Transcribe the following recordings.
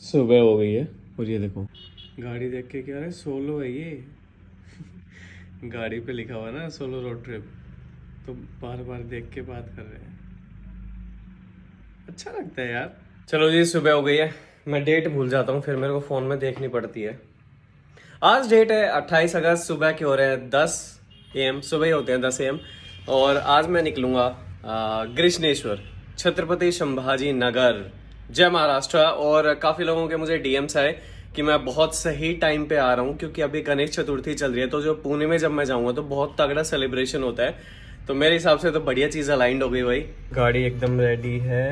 सुबह हो गई है और ये देखो गाड़ी देख के क्या है, सोलो है ये। गाड़ी पे लिखा हुआ ना सोलो रोड ट्रिप, तो बार बार देख के बात कर रहे हैं, अच्छा लगता है यार। चलो जी सुबह हो गई है, मैं डेट भूल जाता हूँ फिर मेरे को फ़ोन में देखनी पड़ती है। आज डेट है 28 अगस्त, सुबह के हो रहे हैं 10 AM, सुबह ही होते हैं 10 AM। और आज मैं निकलूंगा गृष्णेश्वर, छत्रपति संभाजी नगर, जय महाराष्ट्र। और काफ़ी लोगों के मुझे DMs आए कि मैं बहुत सही टाइम पे आ रहा हूँ, क्योंकि अभी गणेश चतुर्थी चल रही है, तो जो पुणे में जब मैं जाऊँगा तो बहुत तगड़ा सेलिब्रेशन होता है। तो मेरे हिसाब से तो बढ़िया चीज़ अलाइंड हो गई भाई। गाड़ी एकदम रेडी है।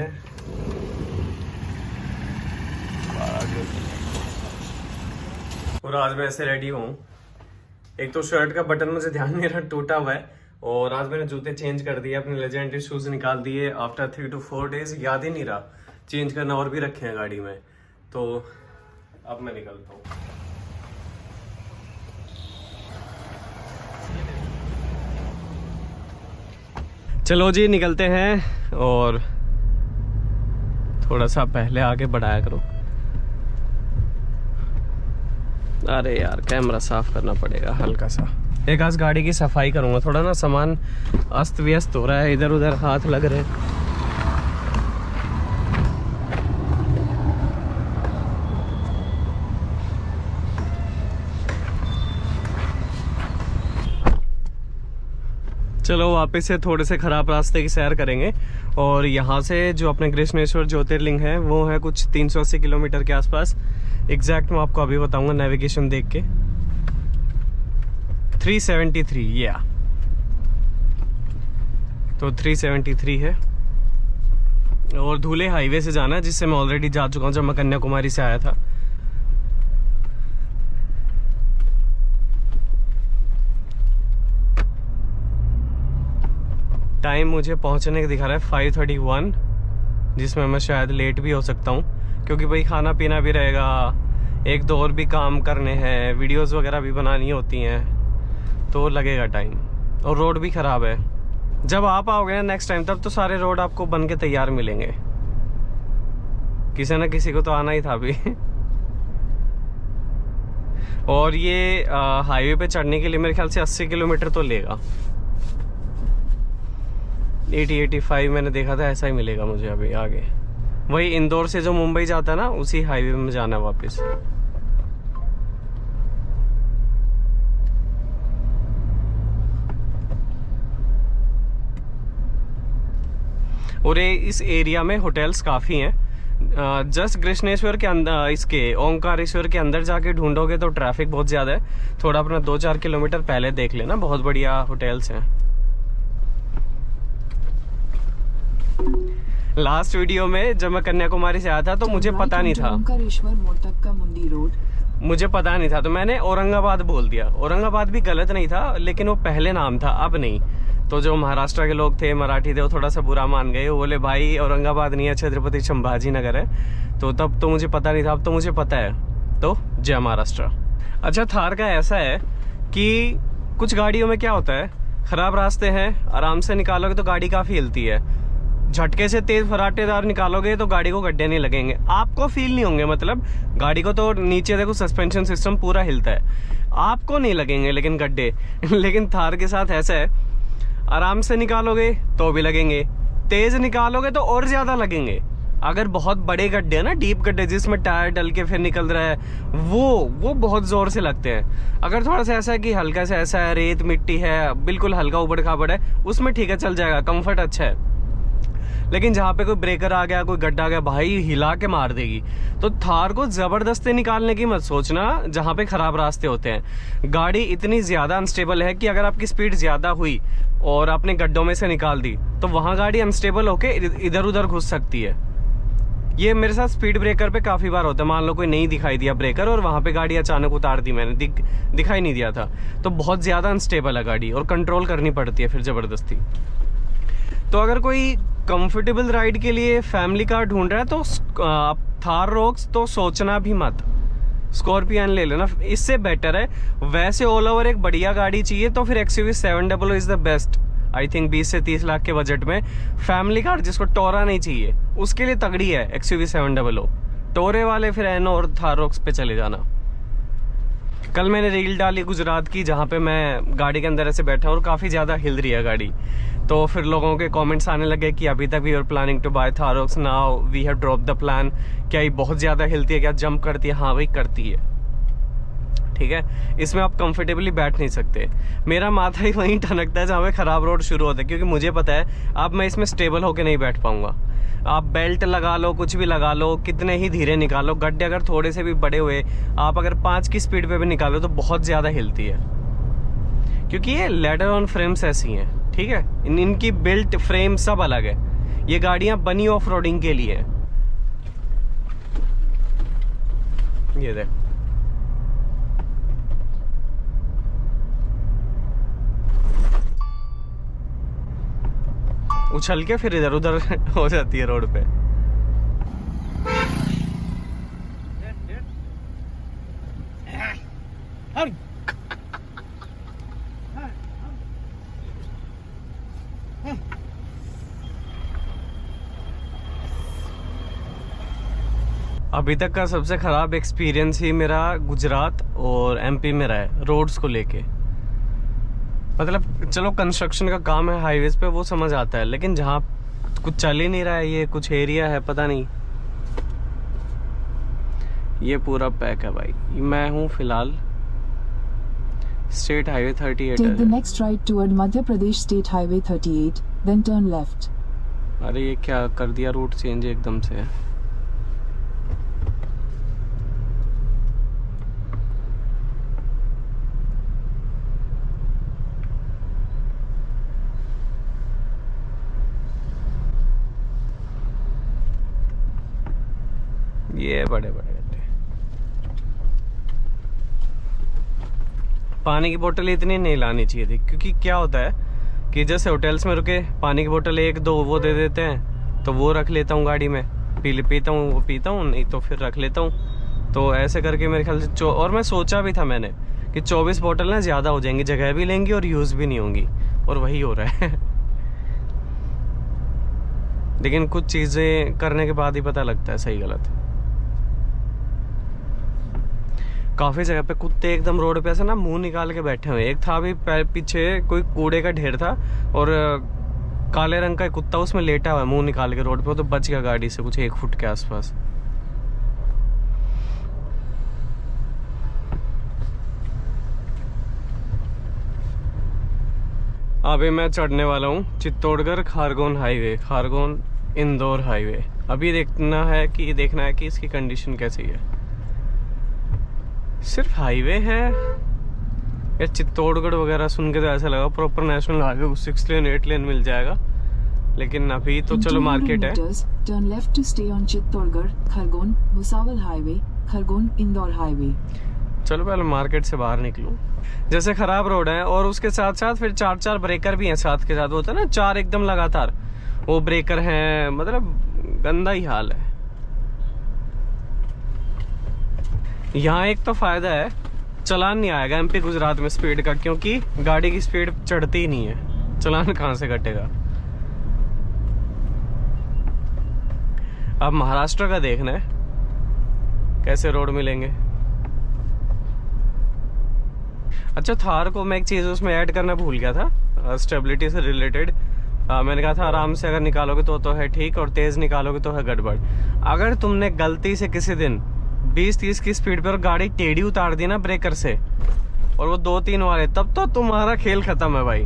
और आज मैं ऐसे रेडी हूँ, एक तो शर्ट का बटन मुझे ध्यान नहीं रहा, टूटा हुआ है। और आज मैंने जूते चेंज कर दिए, अपने लेजेंडरी शूज निकाल दिए आफ्टर 3 to 4 days। याद ही नहीं रहा चेंज करना, और भी रखे हैं गाड़ी में। तो अब मैं निकलता हूँ। चलो जी निकलते हैं, और थोड़ा सा पहले आगे बढ़ाया करो। अरे यार कैमरा साफ करना पड़ेगा हल्का सा। एक आज गाड़ी की सफाई करूंगा, थोड़ा ना सामान अस्त व्यस्त हो रहा है, इधर उधर हाथ लग रहे हैं। चलो वापस से थोड़े से खराब रास्ते की सैर करेंगे। और यहाँ से जो अपने गृष्णेश्वर ज्योतिर्लिंग है वो है कुछ 380 किलोमीटर के आसपास। एग्जैक्ट मैं आपको अभी बताऊंगा नेविगेशन देख के। 373 या तो 373 है। और धुले हाईवे से जाना है, जिससे मैं ऑलरेडी जा चुका हूँ जब मैं कन्याकुमारी से आया था। टाइम मुझे पहुंचने का दिखा रहा है 5:31, जिसमें मैं शायद लेट भी हो सकता हूँ, क्योंकि भाई खाना पीना भी रहेगा, एक दो और भी काम करने हैं, वीडियोस वगैरह भी बनानी होती हैं, तो लगेगा टाइम। और रोड भी ख़राब है। जब आप आओगे ना नेक्स्ट टाइम, तब तो सारे रोड आपको बन के तैयार मिलेंगे। किसी न किसी को तो आना ही था अभी। और ये हाईवे पे चढ़ने के लिए मेरे ख्याल से 80 किलोमीटर तो लेगा। 80-85 मैंने देखा था, ऐसा ही मिलेगा मुझे अभी आगे। वही इंदौर से जो मुंबई जाता है ना, उसी हाईवे में जाना है वापस। और ये इस एरिया में होटल्स काफ़ी हैं। जस्ट गृष्णेश्वर के अंदर, इसके ओंकारेश्वर के अंदर जाके ढूंढोगे तो ट्रैफिक बहुत ज़्यादा है। थोड़ा अपना 2-4 किलोमीटर पहले देख लेना, बहुत बढ़िया होटल्स हैं। लास्ट वीडियो में जब मैं कन्याकुमारी से आया था तो मुझे पता नहीं था, ओंकारेश्वर मोड़ तक का मुंडी रोड, मुझे पता नहीं था, तो मैंने औरंगाबाद बोल दिया। औरंगाबाद भी गलत नहीं था, लेकिन वो पहले नाम था, अब नहीं। तो जो महाराष्ट्र के लोग थे, मराठी थे, वो थोड़ा सा बुरा मान गए। वो बोले भाई औरंगाबाद नहीं है, छत्रपति संभाजी नगर है। तो तब तो मुझे पता नहीं था, अब तो मुझे पता है। तो जय महाराष्ट्र। अच्छा, थार का ऐसा है कि कुछ गाड़ियों में क्या होता है, खराब रास्ते हैं, आराम से निकालोगे तो गाड़ी काफ़ी हिलती है। झटके से तेज फराटेदार निकालोगे तो गाड़ी को गड्ढे नहीं लगेंगे, आपको फील नहीं होंगे। मतलब गाड़ी को तो नीचे देखो सस्पेंशन सिस्टम पूरा हिलता है, आपको नहीं लगेंगे लेकिन गड्ढे। लेकिन थार के साथ ऐसा है, आराम से निकालोगे तो भी लगेंगे, तेज निकालोगे तो और ज्यादा लगेंगे। अगर बहुत बड़े गड्ढे हैं ना, डीप गड्ढे जिसमें टायर डल के फिर निकल रहा है, वो बहुत जोर से लगते हैं। अगर थोड़ा सा ऐसा है कि हल्का सा ऐसा है, रेत मिट्टी है, बिल्कुल हल्का उबड़ खाबड़ है, उसमें ठीक है, चल जाएगा, कंफर्ट अच्छा है। लेकिन जहाँ पे कोई ब्रेकर आ गया, कोई गड्ढा आ गया, भाई हिला के मार देगी। तो थार को जबरदस्ती निकालने की मत सोचना जहाँ पे खराब रास्ते होते हैं। गाड़ी इतनी ज्यादा अनस्टेबल है कि अगर आपकी स्पीड ज्यादा हुई और आपने गड्ढों में से निकाल दी, तो वहां गाड़ी अनस्टेबल होके इधर उधर घुस सकती है। ये मेरे साथ स्पीड ब्रेकर पे काफी बार होता है। मान लो कोई नहीं दिखाई दिया ब्रेकर और वहां पे गाड़ी अचानक उतार दी मैंने, दिखाई नहीं दिया था, तो बहुत ज्यादा अनस्टेबल है गाड़ी और कंट्रोल करनी पड़ती है फिर जबरदस्ती। तो अगर कोई कंफर्टेबल राइड के लिए फैमिली कार ढूंढ रहा है तो थार रोक्स तो सोचना भी मत, स्कॉर्पियन ले लेना, इससे बेटर है। वैसे ऑल ओवर एक बढ़िया गाड़ी चाहिए तो फिर XUV 700 is the best. I think 20 से 30 लाख के बजट में फैमिली कार जिसको टोरा नहीं चाहिए, उसके लिए तगड़ी है XUV 700। टोरे वाले फिर एनो और थारोक्स पे चले जाना। कल मैंने रील डाली गुजरात की, जहाँ पे मैं गाड़ी के अंदर ऐसे बैठा हूँ और काफ़ी ज़्यादा हिल रही है गाड़ी। तो फिर लोगों के कमेंट्स आने लगे कि अभी तक we are planning to buy Thar Roxx, now we have drop the plan. क्या ये बहुत ज़्यादा हिलती है, क्या जंप करती है? हाँ भाई करती है, ठीक है। इसमें आप कंफर्टेबली बैठ नहीं सकते। मेरा माथा ही वहीं ठनकता है जहाँ पे ख़राब रोड शुरू होता है, क्योंकि मुझे पता है अब मैं इसमें स्टेबल होकर नहीं बैठ पाऊँगा। आप बेल्ट लगा लो, कुछ भी लगा लो, कितने ही धीरे निकालो, गड्ढे अगर थोड़े से भी बड़े हुए, आप अगर 5 की स्पीड पे भी निकालो तो बहुत ज़्यादा हिलती है, क्योंकि ये लेडर ऑन फ्रेम्स ऐसी हैं, ठीक है। इनकी बिल्ट फ्रेम सब अलग है। ये गाड़ियाँ बनी ऑफ रोडिंग के लिए। ये देख, उछल के फिर इधर उधर हो जाती है रोड पे। अभी तक का सबसे खराब एक्सपीरियंस ही मेरा गुजरात और एमपी में रहा है रोड्स को लेके। मतलब चलो कंस्ट्रक्शन का काम है हाईवेज पे, वो समझ आता है, लेकिन जहाँ कुछ चल ही नहीं रहा है, ये कुछ एरिया है पता नहीं, ये पूरा पैक है भाई। मैं हूँ फिलहाल state highway 38। Take the next right toward Madhya Pradesh State Highway 38, then turn left. अरे ये क्या कर दिया, रूट चेंज एकदम से। ये बड़े बड़े गड्ढे। पानी की बोतल इतनी नहीं लानी चाहिए थी, क्योंकि क्या होता है कि जैसे होटल्स में रुके, पानी की बोतल 1-2 वो दे देते हैं, तो वो रख लेता हूँ गाड़ी में, पीता हूँ वो पीता हूँ, नहीं तो फिर रख लेता हूँ। तो ऐसे करके मेरे ख्याल से और मैं सोचा भी था मैंने कि 24 बोतल ना ज़्यादा हो जाएंगी, जगह भी लेंगी और यूज़ भी नहीं होंगी, और वही हो रहा है। लेकिन कुछ चीज़ें करने के बाद ही पता लगता है सही गलत। काफ़ी जगह पे कुत्ते एकदम रोड पे ऐसे ना मुंह निकाल के बैठे हुए। एक था अभी पीछे कोई कूड़े का ढेर था और काले रंग का एक कुत्ता उसमें लेटा हुआ है मुंह निकाल के रोड पे, वो तो बच गया गाड़ी से कुछ 1 फुट के आसपास। अभी मैं चढ़ने वाला हूँ चित्तौड़गढ़ खारगोन हाईवे, खारगोन इंदौर हाईवे। अभी देखना है कि इसकी कंडीशन कैसी है। सिर्फ हाईवे है या चित्तौड़गढ़ वगैरह सुन के तो ऐसा लगा proper national highway 6 lane 8 lane मिल जाएगा, लेकिन अभी तो चलो मार्केट है। Turn left to stay on Chittorgarh Khargone Bhusawal highway, Khargone Indore highway. चलो पहले मार्केट से बाहर निकलूं। जैसे खराब रोड है और उसके साथ साथ फिर 4 ब्रेकर भी हैं साथ के साथ, वो होता है ना 4 एकदम लगातार वो ब्रेकर हैं, मतलब गंदा ही हाल है। यहाँ एक तो फायदा है, चलान नहीं आएगा एमपी गुजरात में स्पीड का, क्योंकि गाड़ी की स्पीड चढ़ती ही नहीं है, चलान कहाँ से कटेगा। अब महाराष्ट्र का देखना है कैसे रोड मिलेंगे। अच्छा, थार को मैं एक चीज़ उसमें ऐड करना भूल गया था, स्टेबिलिटी से रिलेटेड। मैंने कहा था आराम से अगर निकालोगे तो है ठीक, और तेज़ निकालोगे तो है गड़बड़। अगर तुमने गलती से किसी दिन 20-30 की स्पीड पर गाड़ी टेढ़ी उतार दी ना ब्रेकर से, और वो 2-3 वाले, तब तो तुम्हारा खेल खत्म है भाई।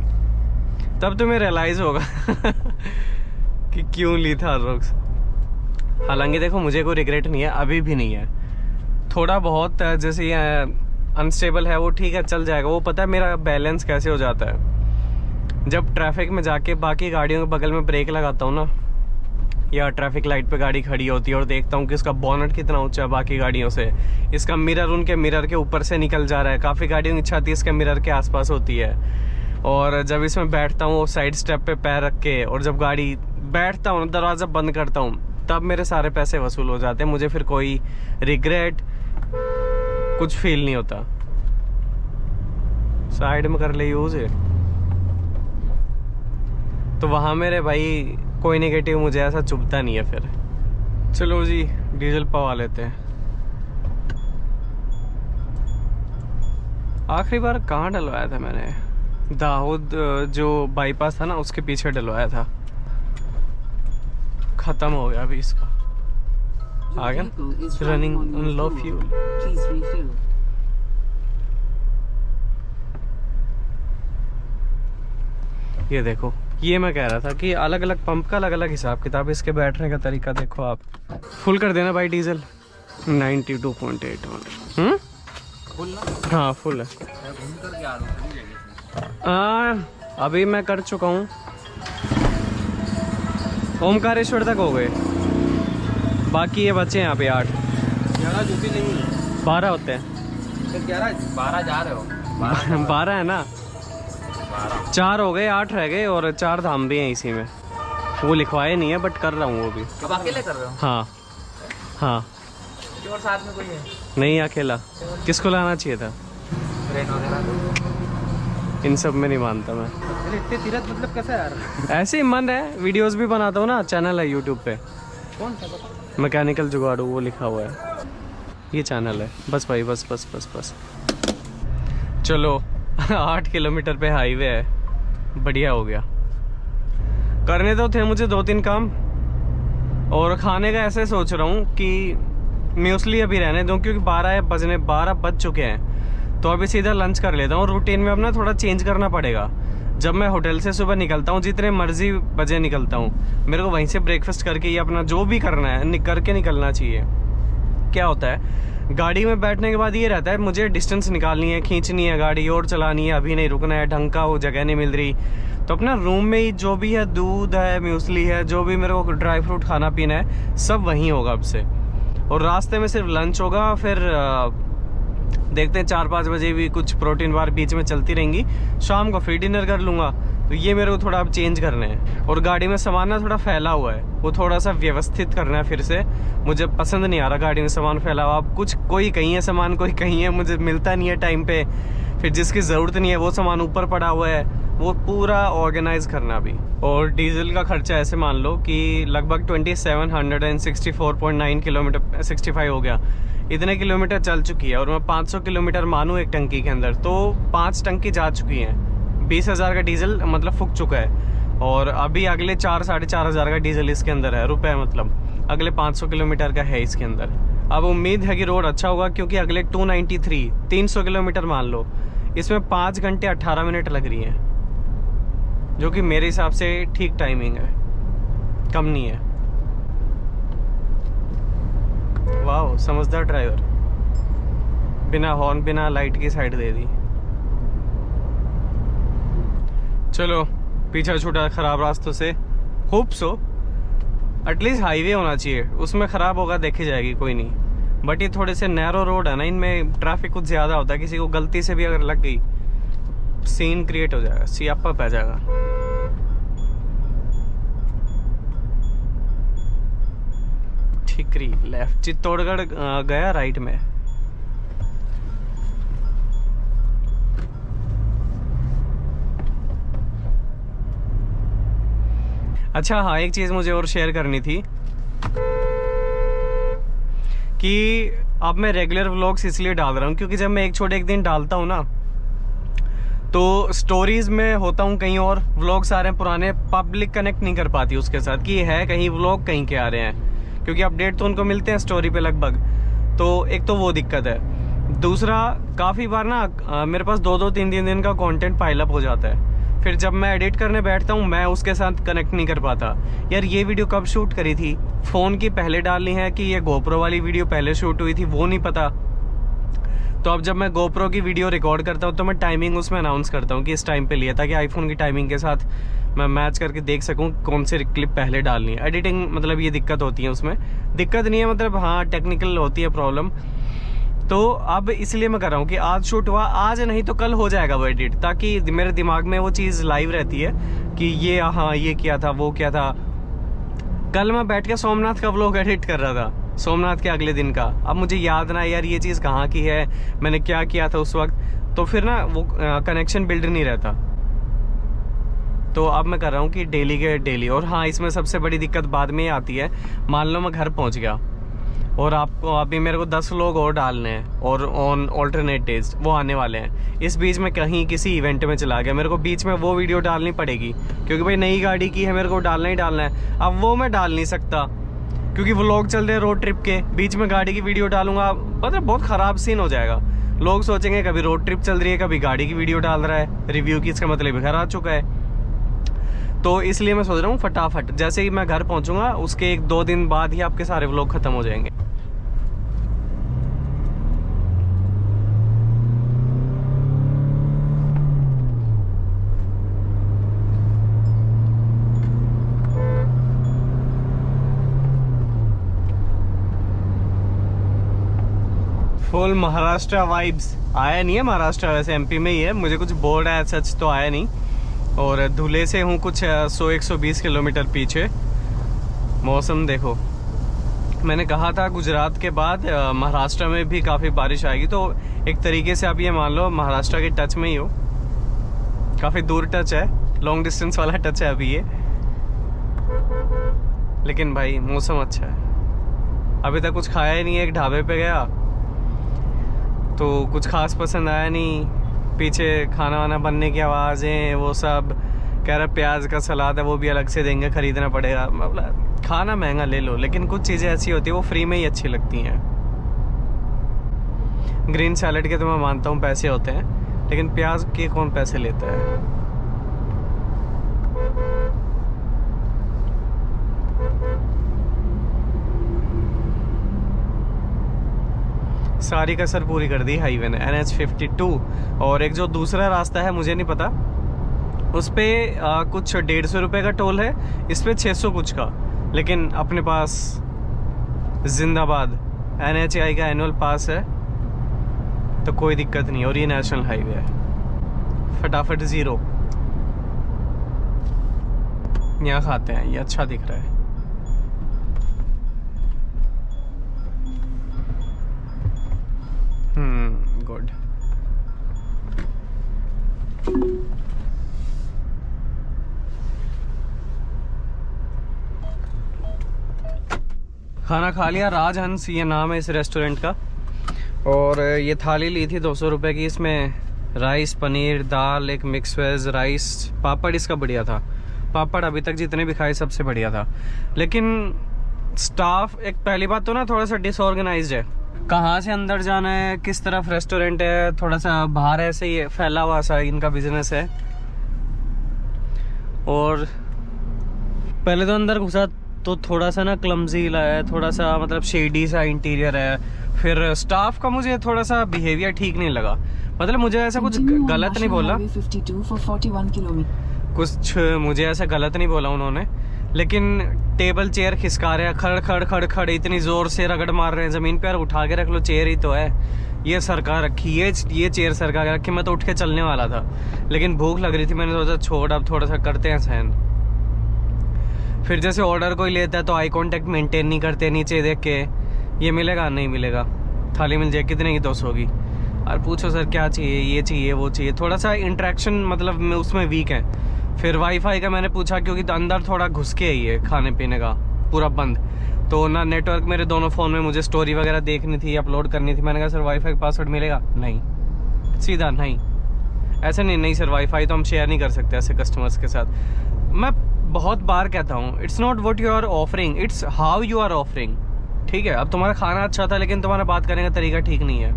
तब तुम्हें रियलाइज होगा कि क्यों ली था रोक्स। हालांकि देखो मुझे कोई रिग्रेट नहीं है, अभी भी नहीं है। थोड़ा बहुत जैसे ये अनस्टेबल है वो ठीक है, चल जाएगा। वो पता है मेरा बैलेंस कैसे हो जाता है, जब ट्रैफिक में जाके बाकी गाड़ियों के बगल में ब्रेक लगाता हूँ ना, या ट्रैफिक लाइट पे गाड़ी खड़ी होती है और देखता हूँ कि इसका बॉनेट कितना ऊंचा है बाकी गाड़ियों से, इसका मिरर उनके मिरर के ऊपर से निकल जा रहा है। काफ़ी गाड़ियों की छत इसके मिरर के आसपास होती है। और जब इसमें बैठता हूँ साइड स्टेप पे पैर रख के, और जब गाड़ी बैठता हूँ दरवाज़ा बंद करता हूँ, तब मेरे सारे पैसे वसूल हो जाते हैं। मुझे फिर कोई रिग्रेट कुछ फील नहीं होता। साइड में कर ले यूज है तो वहाँ मेरे भाई कोई नेगेटिव मुझे ऐसा चुभता नहीं है फिर। चलो जी डीजल पवा लेते हैं। आखिरी बार कहाँ डलवाया था मैंने? दाऊद जो बाईपास था ना उसके पीछे डलवाया था। खत्म हो गया अभी इसका। आ गया रनिंग ऑन लो फ्यूल। ये देखो, ये मैं कह रहा था कि अलग अलग पंप का अलग अलग हिसाब किताब, इसके बैठने का तरीका देखो आप। फुल कर देना भाई डीजल 92.81। फुल ना? हाँ फुल है। घूम कर के आ रहा हूँ। अभी मैं कर चुका हूँ, ओमकारेश्वर तक हो गए, बाकी ये बचे हैं यहाँ पे 8। 11 जूती नहीं है, 12 होते हैं। 12 जा रहे हो? 12 है ना, 12 4 हो गए, 8 रह गए और 4 धाम भी हैं इसी में। वो लिखवाए नहीं है बट कर रहा हूँ वो भी। अब अकेले कर रहे हो? हाँ हाँ। और साथ में कोई है? नहीं अकेला, किसको लाना चाहिए था? फ्रेंड वगैरह? इन सब में नहीं मानता मैं। इतने तीरथ मतलब कैसा यार? ऐसे ही मन है, वीडियोस भी बनाता हूँ ना, चैनल है यूट्यूब पे, कौन सा बता? मैकेनिकल जुगाड़ू वो लिखा हुआ है, ये चैनल है। बस भाई बस बस बस बस। चलो 8 किलोमीटर पे हाईवे है, बढ़िया हो गया। करने तो थे मुझे 2-3 काम, और खाने का ऐसे सोच रहा हूँ कि म्यूसली अभी रहने दूँ क्योंकि 12 बज चुके हैं, तो अभी सीधा लंच कर लेता हूँ। रूटीन में अपना थोड़ा चेंज करना पड़ेगा। जब मैं होटल से सुबह निकलता हूँ, जितने मर्जी बजे निकलता हूँ, मेरे को वहीं से ब्रेकफास्ट करके ही अपना जो भी करना है करके निकलना चाहिए। क्या होता है, गाड़ी में बैठने के बाद ये रहता है मुझे डिस्टेंस निकालनी है, खींचनी है गाड़ी और चलानी है, अभी नहीं रुकना है, ढंग का वो जगह नहीं मिल रही, तो अपना रूम में ही जो भी है, दूध है, म्यूसली है, जो भी मेरे को ड्राई फ्रूट खाना पीना है सब वहीं होगा अब से। और रास्ते में सिर्फ लंच होगा, फिर देखते हैं 4-5 बजे भी कुछ प्रोटीन बार बीच में चलती रहेंगी, शाम को फिर डिनर कर लूँगा। तो ये मेरे को थोड़ा अब चेंज करना है। और गाड़ी में सामान ना थोड़ा फैला हुआ है, वो थोड़ा सा व्यवस्थित करना है फिर से। मुझे पसंद नहीं आ रहा गाड़ी में सामान फैला हुआ। अब कुछ कोई कहीं है सामान, कोई कहीं है, मुझे मिलता नहीं है टाइम पे। फिर जिसकी ज़रूरत नहीं है वो सामान ऊपर पड़ा हुआ है, वो पूरा ऑर्गेनाइज करना भी। और डीजल का खर्चा ऐसे मान लो कि लगभग 2764.9 किलोमीटर 65 हो गया। इतने किलोमीटर चल चुकी है और मैं 500 किलोमीटर मानूँ एक टंकी के अंदर, तो 5 टंकी जा चुकी हैं। 20,000 का डीजल मतलब फूक चुका है। और अभी अगले 4-4.5 हज़ार का डीजल इसके अंदर है, रुपए मतलब अगले 500 किलोमीटर का है इसके अंदर। अब उम्मीद है कि रोड अच्छा होगा क्योंकि अगले 293 300 किलोमीटर मान लो, इसमें 5 घंटे 18 मिनट लग रही हैं, जो कि मेरे हिसाब से ठीक टाइमिंग है, कम नहीं है। वाह, समझदार ड्राइवर, बिना हॉर्न बिना लाइट की साइड दे दी। चलो पीछा छूटा खराब रास्तों से, होप सो एटलीस्ट हाईवे होना चाहिए, उसमें खराब होगा देखी जाएगी, कोई नहीं। बट ये थोड़े से नैरो रोड है ना, इनमें ट्रैफिक कुछ ज़्यादा होता है, किसी को गलती से भी अगर लग गई सीन क्रिएट हो जाएगा, सियापा पै जाएगा। ठिकरी लेफ्ट, चित्तौड़गढ़ गया राइट में। अच्छा हाँ, एक चीज़ मुझे और शेयर करनी थी कि अब मैं रेगुलर व्लॉग्स इसलिए डाल रहा हूँ क्योंकि जब मैं एक छोटे एक दिन डालता हूँ ना, तो स्टोरीज में होता हूँ कहीं और, व्लॉग्स आ रहे हैं पुराने, पब्लिक कनेक्ट नहीं कर पाती उसके साथ कि है कहीं व्लॉग कहीं के आ रहे हैं, क्योंकि अपडेट तो उनको मिलते हैं स्टोरी पे लगभग। तो एक तो वो दिक्कत है। दूसरा, काफ़ी बार ना मेरे पास 2-2 3-3 दिन का कंटेंट पाइलअप हो जाता है, फिर जब मैं एडिट करने बैठता हूँ मैं उसके साथ कनेक्ट नहीं कर पाता। यार ये वीडियो कब शूट करी थी, फ़ोन की पहले डालनी है कि ये गोप्रो वाली वीडियो पहले शूट हुई थी, वो नहीं पता। तो अब जब मैं गोप्रो की वीडियो रिकॉर्ड करता हूँ तो मैं टाइमिंग उसमें अनाउंस करता हूँ कि इस टाइम पे लिया, ताकि आईफोन की टाइमिंग के साथ मैं मैच करके देख सकूँ कौन सी क्लिप पहले डालनी है। एडिटिंग मतलब ये दिक्कत होती है, उसमें दिक्कत नहीं है, मतलब हाँ टेक्निकल होती है प्रॉब्लम। तो अब इसलिए मैं कर रहा हूँ कि आज शूट हुआ, आज नहीं तो कल हो जाएगा वो एडिट, ताकि मेरे दिमाग में वो चीज़ लाइव रहती है कि ये हाँ ये किया था, वो क्या था। कल मैं बैठ के सोमनाथ का व्लॉग एडिट कर रहा था, सोमनाथ के अगले दिन का। अब मुझे याद ना यार ये चीज़ कहाँ की है, मैंने क्या किया था उस वक्त, तो फिर ना वो कनेक्शन बिल्ड नहीं रहता। तो अब मैं कर रहा हूँ कि डेली के डेली। और हाँ, इसमें सबसे बड़ी दिक्कत बाद में आती है, मान लो मैं घर पहुँच गया और आपको अभी मेरे को 10 लोग और डालने हैं और ऑन ऑल्टरनेट डेज वो आने वाले हैं। इस बीच में कहीं किसी इवेंट में चला गया, मेरे को बीच में वो वीडियो डालनी पड़ेगी क्योंकि भाई नई गाड़ी की है, मेरे को डालना ही डालना है। अब वो मैं डाल नहीं सकता क्योंकि व्लॉग चल रहे हैं रोड ट्रिप के, बीच में गाड़ी की वीडियो डालूंगा मतलब बहुत ख़राब सीन हो जाएगा। लोग सोचेंगे कभी रोड ट्रिप चल रही है, कभी गाड़ी की वीडियो डाल रहा है रिव्यू की, इसका मतलब घर आ चुका है। तो इसलिए मैं सोच रहा हूँ फटाफट जैसे ही मैं घर पहुँचूंगा उसके 1-2 दिन बाद ही आपके सारे व्लॉग ख़त्म हो जाएंगे। Full Maharashtra vibes. आया नहीं है महाराष्ट्र, वैसे एमपी में ही है, मुझे कुछ बोर्ड है सच तो आया नहीं। और धुले से हूँ कुछ 100-120 किलोमीटर पीछे। मौसम देखो, मैंने कहा था गुजरात के बाद महाराष्ट्र में भी काफ़ी बारिश आएगी, तो एक तरीके से आप ये मान लो महाराष्ट्र के टच में ही हो। काफ़ी दूर टच है, लॉन्ग डिस्टेंस वाला टच है अभी ये, लेकिन भाई मौसम अच्छा है। अभी तक कुछ खाया ही नहीं है, एक ढाबे पे गया तो कुछ खास पसंद आया नहीं, पीछे खाना वाना बनने की आवाज़ें वो सब, कह रहा प्याज का सलाद है वो भी अलग से देंगे, ख़रीदना पड़ेगा। मतलब खाना महंगा ले लो, लेकिन कुछ चीज़ें ऐसी होती है वो फ्री में ही अच्छी लगती हैं। ग्रीन सैलेड के तो मैं मानता हूँ पैसे होते हैं, लेकिन प्याज के कौन पैसे लेता है। सारी कसर पूरी कर दी हाईवे ने, NH52। और एक जो दूसरा रास्ता है मुझे नहीं पता, उस पर कुछ 150 रुपये का टोल है, इस पर 600 कुछ का। लेकिन अपने पास जिंदाबाद NHAI का एनुअल पास है तो कोई दिक्कत नहीं। और ये नेशनल हाईवे है। फटाफट 0 यहाँ खाते हैं, ये अच्छा दिख रहा है। गुड। खाना खा लिया, राजहंस ये नाम है इस रेस्टोरेंट का। और ये थाली ली थी 200 रुपये की, इसमें राइस, पनीर, दाल, एक मिक्स वेज राइस, पापड़ इसका बढ़िया था। पापड़ अभी तक जितने भी खाए सबसे बढ़िया था। लेकिन स्टाफ, एक पहली बात तो ना थोड़ा सा डिसऑर्गेनाइज्ड है, कहाँ से अंदर जाना है, किस तरफ रेस्टोरेंट है, थोड़ा सा बाहर ऐसे ही फैला हुआ सा इनका बिजनेस है। और पहले तो अंदर घुसा तो थोड़ा सा ना क्लमजी है, थोड़ा सा मतलब शेडी सा इंटीरियर है। फिर स्टाफ का मुझे थोड़ा सा बिहेवियर ठीक नहीं लगा, मतलब मुझे ऐसा कुछ गलत नहीं बोला, कुछ मुझे ऐसा गलत नहीं बोला उन्होंने, लेकिन टेबल चेयर खिसका रहे हैं, खड़ खड़ खड़ खड़ इतनी जोर से रगड़ मार रहे हैं ज़मीन पे। यार उठा के रख लो, चेयर ही तो है, ये सरका रखी, ये चेयर सरका के रखी। मैं तो उठ के चलने वाला था, लेकिन भूख लग रही थी, मैंने सोचा छोड़ अब थोड़ा सा करते हैं सहन। फिर जैसे ऑर्डर कोई लेता है तो आई कांटेक्ट मेंटेन नहीं करते, नीचे देख के ये मिलेगा नहीं मिलेगा, थाली मिल जाए, कितने की 200 होगी, और पूछो सर क्या चाहिए, ये चाहिए वो चाहिए, थोड़ा सा इंटरेक्शन मतलब उसमें वीक है। फिर वाईफाई का मैंने पूछा क्योंकि अंदर थोड़ा घुस के ही है, खाने पीने का पूरा बंद, तो ना नेटवर्क मेरे दोनों फ़ोन में, मुझे स्टोरी वगैरह देखनी थी, अपलोड करनी थी। मैंने कहा सर वाईफाई का पासवर्ड मिलेगा? नहीं, सीधा नहीं, ऐसे नहीं सर वाईफाई तो हम शेयर नहीं कर सकते ऐसे कस्टमर्स के साथ। मैं बहुत बार कहता हूँ it's not what you are offering, it's how you are offering. ठीक है, अब तुम्हारा खाना अच्छा था लेकिन तुम्हारा बात करने का तरीका ठीक नहीं है।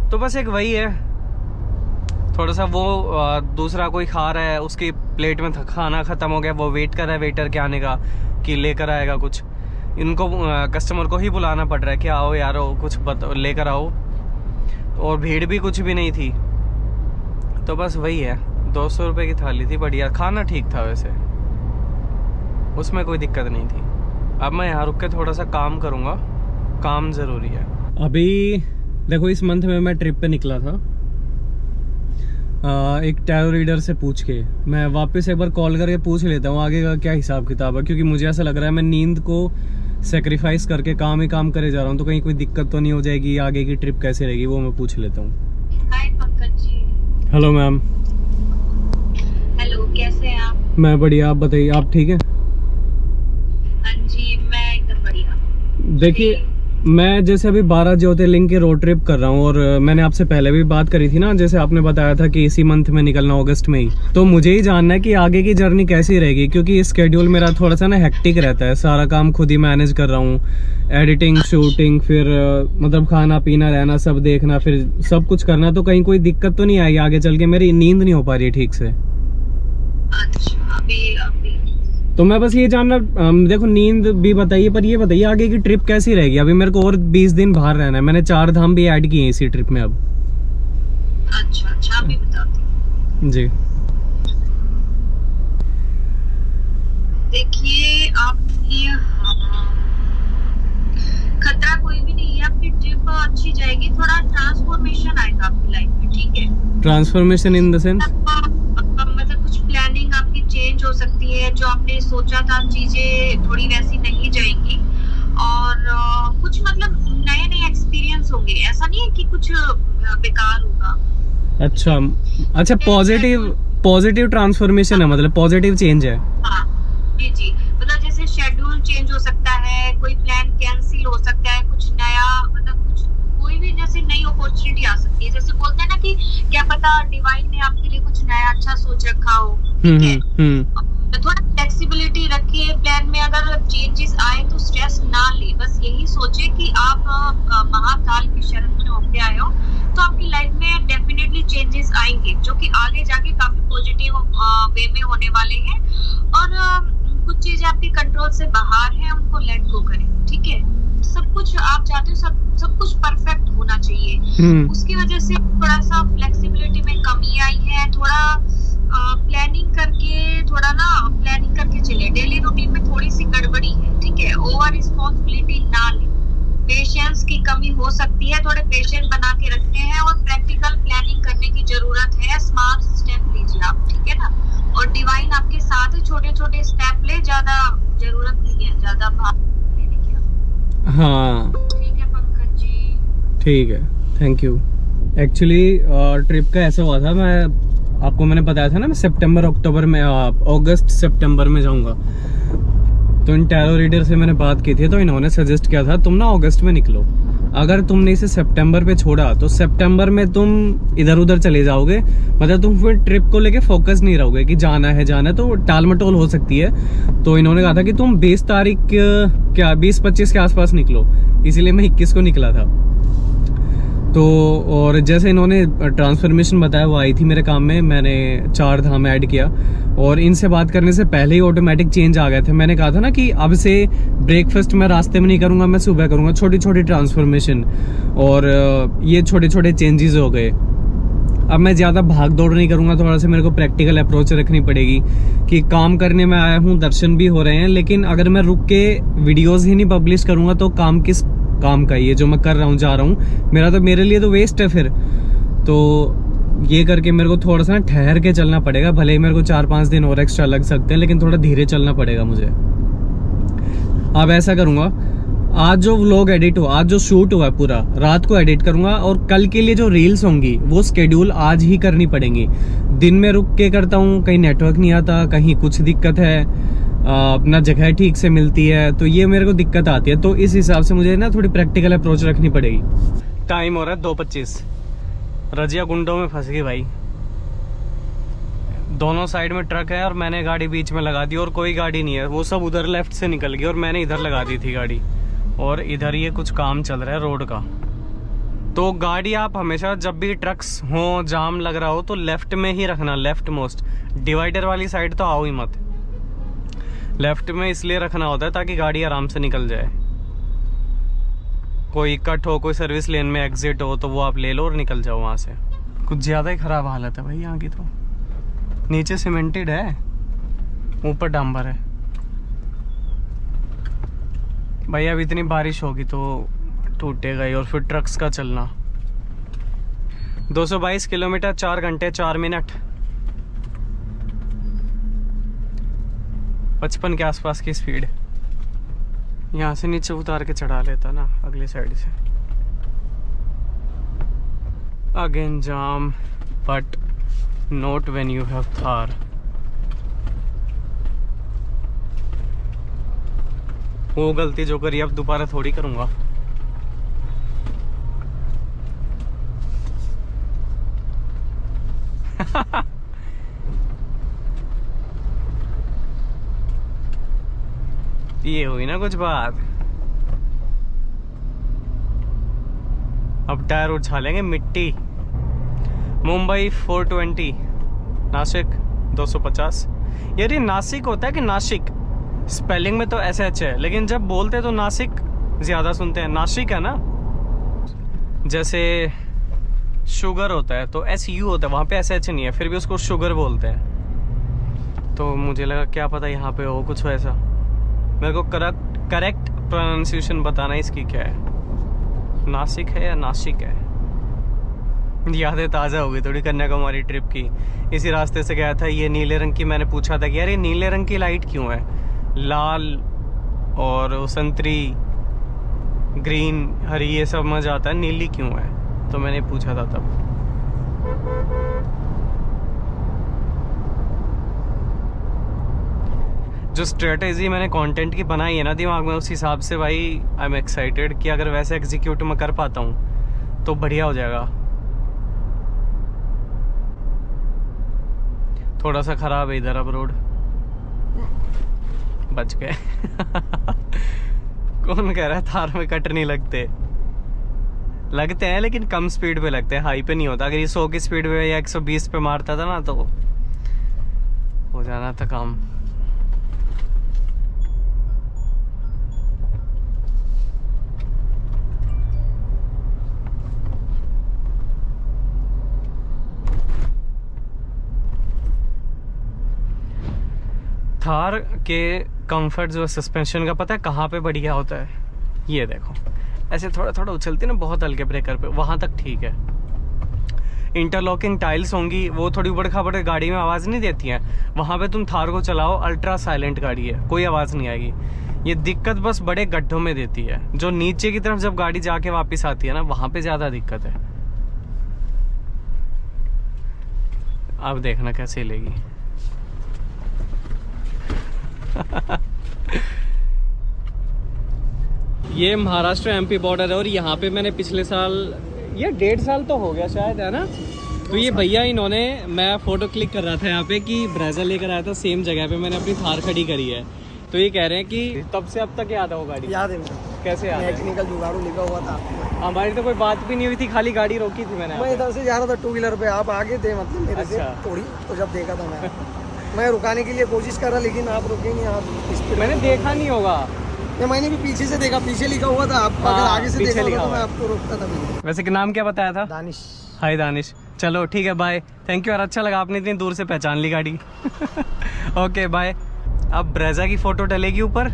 तो बस एक वही है, थोड़ा सा वो दूसरा कोई खा रहा है, उसकी प्लेट में खाना ख़त्म हो गया, वो वेट कर रहा है वेटर के आने का कि लेकर आएगा कुछ। इनको कस्टमर को ही बुलाना पड़ रहा है कि आओ यार कुछ लेकर आओ, और भीड़ भी कुछ भी नहीं थी। तो बस वही है, 200 रुपये की थाली थी, बढ़िया खाना ठीक था वैसे, उसमें कोई दिक्कत नहीं थी। अब मैं यहाँ रुक के थोड़ा सा काम करूँगा, काम ज़रूरी है। अभी देखो इस मंथ में मैं ट्रिप पे निकला था, एक टैरो रीडर से पूछ के। मैं वापस एक बार कॉल करके पूछ लेता हूँ आगे का क्या हिसाब किताब है, क्योंकि मुझे ऐसा लग रहा है मैं नींद को सेक्रीफाइस करके काम ही काम करे जा रहा हूँ, तो कहीं कोई दिक्कत तो नहीं हो जाएगी, आगे की ट्रिप कैसे रहेगी वो मैं पूछ लेता हूँ। Hi Pankaj ji. Hello ma'am. Hello. मैं बढ़िया, आप बताइए, आप ठीक हैं? हाँ जी, मैं एकदम बढ़िया। देखिए, मैं जैसे अभी 12 ज्योतिर्लिंग की रोड ट्रिप कर रहा हूँ, और मैंने आपसे पहले भी बात करी थी ना, जैसे आपने बताया था कि इसी मंथ में निकलना, अगस्त में ही। तो मुझे ही जानना है कि आगे की जर्नी कैसी रहेगी, क्योंकि स्केड्यूल मेरा थोड़ा सा ना हेक्टिक रहता है। सारा काम खुद ही मैनेज कर रहा हूँ, एडिटिंग, शूटिंग, फिर मतलब खाना पीना, रहना, सब देखना, फिर सब कुछ करना। तो कहीं कोई दिक्कत तो नहीं आएगी आगे चल के? मेरी नींद नहीं हो पा रही है ठीक से। अच्छा, अभी तो मैं बस ये जानना, देखो नींद भी बताइए, पर ये बताइए आगे की ट्रिप कैसी रहेगी? अभी मेरे को और 20 दिन बाहर रहना है। मैंने 4 धाम भी ऐड किए हैं इसी ट्रिप में अब। अच्छा, अभी बताती हूँ। जी। देखिए, आपकी खतरा कोई भी नहीं है, आपकी ट्रिप अच्छी जाएगी। थोड़ा ट्रांसफॉर्मेशन आएगा आपकी लाइफ में, ठीक है? Transformation in the sense? मतलब कुछ प्लानिंग आपकी चेंज हो सकती है। जो आपने सोचा था चीजें थोड़ी वैसी नहीं जाएंगी, और कुछ मतलब नए नए एक्सपीरियंस होंगे। ऐसा नहीं है कि कुछ बेकार होगा। अच्छा, पॉजिटिव ट्रांसफॉर्मेशन है, मतलब पॉजिटिव चेंज है। हाँ जी, मतलब जैसे शेड्यूल चेंज हो सकता है, कोई प्लान कैंसिल हो सकता है, कुछ नया, मतलब कुछ कोई भी जैसे नई अपॉर्चुनिटी आ सकती है। जैसे बोलते हैं ना कि क्या पता डिवाइन ने आपके लिए कुछ नया अच्छा सोच रखा हो, ठीक है? तो थोड़ा फ्लेक्सिबिलिटी रखिए प्लान में। अगर चेंजेस आए तो स्ट्रेस ना ले, बस यही सोचे कि आप महाकाल की शरण में होके आए हो, तो आपकी लाइफ में डेफिनेटली चेंजेस आएंगे, जो कि आगे जाके काफी पॉजिटिव वे में होने वाले हैं। और कुछ चीजें आपके कंट्रोल से बाहर हैं, उनको लेट गो करें, ठीक है? सब कुछ आप चाहते हो, सब कुछ परफेक्ट होना चाहिए। उसकी वजह से थोड़ा सा फ्लेक्सिबिलिटी में कमी आई है। थोड़ा प्लानिंग करके चले। डेली रूटीन में थोड़ी सी गड़बड़ी है, ठीक है? ओवर रिस्पॉन्सिबिलिटी ना ले। पेशेंस की कमी हो सकती है, थोड़े पेशेंट बना के रखने हैं, और प्रैक्टिकल प्लानिंग करने की जरूरत है। स्मार्ट स्टेप लीजिए आप, ठीक है ना? और डिवाइन आपके साथ है, छोटे छोटे स्टेप ले, ज्यादा जरूरत नहीं है ज्यादा भाग लेने की। हाँ ठीक है पंकज जी, ठीक है, थैंक यू। एक्चुअली ट्रिप का ऐसा हुआ था, मैंने बताया था ना, मैं अगस्त सितंबर में जाऊंगा। तो इन टैरो रीडर से मैंने बात की थी, तो इन्होंने सजेस्ट किया था तुम ना अगस्त में निकलो। अगर तुमने इसे सितंबर पे छोड़ा तो सितंबर में तुम इधर उधर चले जाओगे, मतलब तुम फिर ट्रिप को लेके फोकस नहीं रहोगे कि जाना है, तो टाल मटोल हो सकती है। तो इन्होंने कहा था कि तुम 20-25 के आसपास निकलो, इसीलिए मैं 21 को निकला था। तो और जैसे इन्होंने ट्रांसफॉर्मेशन बताया, वो आई थी मेरे काम में। मैंने 4 धाम ऐड किया, और इनसे बात करने से पहले ही ऑटोमेटिक चेंज आ गए थे। मैंने कहा था ना कि अब से ब्रेकफास्ट मैं रास्ते में नहीं करूंगा, मैं सुबह करूंगा। छोटी छोटी ट्रांसफॉर्मेशन, और ये छोटे छोटे चेंजेस हो गए। अब मैं ज़्यादा भाग दौड़ नहीं करूंगा, थोड़ा सा मेरे को प्रैक्टिकल अप्रोच रखनी पड़ेगी कि काम करने में आया हूँ, दर्शन भी हो रहे हैं, लेकिन अगर मैं रुक के वीडियोस ही नहीं पब्लिश करूंगा तो काम किस काम का? ये जो मैं कर रहा हूँ, जा रहा हूँ, मेरे लिए तो वेस्ट है फिर। तो ये करके मेरे को थोड़ा सा ठहर के चलना पड़ेगा। भले ही मेरे को 4-5 दिन और एक्स्ट्रा लग सकते हैं, लेकिन थोड़ा धीरे चलना पड़ेगा मुझे। अब ऐसा करूंगा, आज जो व्लॉग एडिट हुआ, आज जो शूट हुआ पूरा, रात को एडिट करूंगा, और कल के लिए जो रील्स होंगी वो स्केड्यूल आज ही करनी पड़ेंगी। दिन में रुक के करता हूँ, कहीं नेटवर्क नहीं आता, कहीं कुछ दिक्कत है, अपना जगह ठीक से मिलती है, तो ये मेरे को दिक्कत आती है। तो इस हिसाब से मुझे ना थोड़ी प्रैक्टिकल अप्रोच रखनी पड़ेगी। टाइम हो रहा है 2:25। रजिया गुंडों में फंस गई भाई। दोनों साइड में ट्रक है, और मैंने गाड़ी बीच में लगा दी, और कोई गाड़ी नहीं है। वो सब उधर लेफ्ट से निकल गई, और मैंने इधर लगा दी थी गाड़ी, और इधर ये कुछ काम चल रहा है रोड का। तो गाड़ी आप हमेशा जब भी ट्रक्स हो, जाम लग रहा हो, तो लेफ्ट में ही रखना, लेफ्ट मोस्ट। डिवाइडर वाली साइड तो आओ ही मत। लेफ्ट में इसलिए रखना होता है ताकि गाड़ी आराम से निकल जाए। कोई कट हो, कोई सर्विस लेन में एग्जिट हो, तो वो आप ले लो और निकल जाओ वहाँ से। कुछ ज़्यादा ही ख़राब हालत है भाई यहाँ की। तो नीचे सीमेंटेड है, ऊपर डांबर है भाई। अब इतनी बारिश होगी तो टूटेगा ही, और फिर ट्रक्स का चलना। 222 किलोमीटर 4 घंटे 4 मिनट, 55 के आसपास की स्पीड। यहाँ से नीचे उतार के चढ़ा लेता ना अगली साइड से। Again jam, but not when you have Thar. वो गलती जो करी अब दोबारा थोड़ी करूँगा। ये हुई ना कुछ बात। अब टायर उछालेंगे मिट्टी। मुंबई 420, नासिक 250। यार ये नासिक होता है कि नासिक? स्पेलिंग में तो SH है, लेकिन जब बोलते तो नासिक ज्यादा सुनते हैं। नासिक है ना, जैसे शुगर होता है तो SU होता है, वहाँ पे SH नहीं है, फिर भी उसको शुगर बोलते हैं। तो मुझे लगा क्या पता यहाँ पे हो कुछ ऐसा। मेरे को करेक्ट प्रोनाउंसिएशन बताना इसकी क्या है, नासिक है या नासिक है। यादें ताज़ा हो गई थोड़ी कन्याकुमारी ट्रिप की। इसी रास्ते से गया था। ये नीले रंग की, मैंने पूछा था कि यार ये नीले रंग की लाइट क्यों है, लाल और संतरी, ग्रीन, हरी, ये सब मजा आता है, नीली क्यों है? तो मैंने पूछा था तब। जो स्ट्रेटेजी मैंने कंटेंट की बनाई है ना दिमाग में, उस हिसाब से भाई आई एम एक्साइटेड कि अगर वैसे एग्जीक्यूट मैं कर पाता हूँ तो बढ़िया हो जाएगा। थोड़ा सा खराब है इधर अब रोड, बच गए। कौन कह रहा है थार में कट नहीं लगते? लगते हैं, लेकिन कम स्पीड पे लगते हैं, हाई पे नहीं होता। अगर ये 100 की स्पीड पे या 120 पे मारता था ना तो हो जाना था काम। थार के कंफर्ट जो सस्पेंशन का पता है कहाँ पे बढ़िया होता है? ये देखो, ऐसे थोड़ा थोड़ा उछलती है ना बहुत हल्के ब्रेकर पे, वहां तक ठीक है। इंटरलॉकिंग टाइल्स होंगी, वो थोड़ी उबड़ खाबड़ गाड़ी में आवाज़ नहीं देती हैं। वहाँ पे तुम थार को चलाओ, अल्ट्रा साइलेंट गाड़ी है, कोई आवाज़ नहीं आएगी। ये दिक्कत बस बड़े गड्ढों में देती है, जो नीचे की तरफ जब गाड़ी जाके वापस आती है ना, वहाँ पे ज़्यादा दिक्कत है। अब देखना कैसे लेगी। ये महाराष्ट्र MP बॉर्डर है और यहाँ पे मैंने पिछले साल, ये 1.5 साल तो हो गया शायद, है ना? तो ये भैया इन्होंने, मैं फोटो क्लिक कर रहा था यहाँ पे कि ब्रेजा लेकर आया था, सेम जगह पे मैंने अपनी थार खड़ी करी है। तो ये कह रहे हैं कि तब से अब तक याद है वो गाड़ी? याद है मुझे। कैसे याद है? टेक्निकल जुगाड़ू लिखा हुआ था। हमारी तो कोई बात भी नहीं हुई थी, खाली गाड़ी रोकी थी मैंने। मैं इधर से जा रहा था 2 व्हीलर पे, आप आगे थे मतलब मेरे से अच्छा। थोड़ी, तो जब देखा था मैं रुकाने के लिए कोशिश कर रहा, लेकिन आप रुके नहीं। आप स्पीड मैंने देखा नहीं होगा। मैंने भी पीछे से देखा, पीछे लिखा हुआ था। आप अगर आगे से पीछे देखा लिखा होता तो हुआ मैं आपको रोकता था भी। वैसे कि नाम क्या बताया था? दानिश। हाय दानिश, चलो ठीक है, बाय। थैंक यू यार, अच्छा लगा आपने इतनी दूर से पहचान ली गाड़ी। Okay bye. अब ब्रेजा की फ़ोटो डलेगी ऊपर।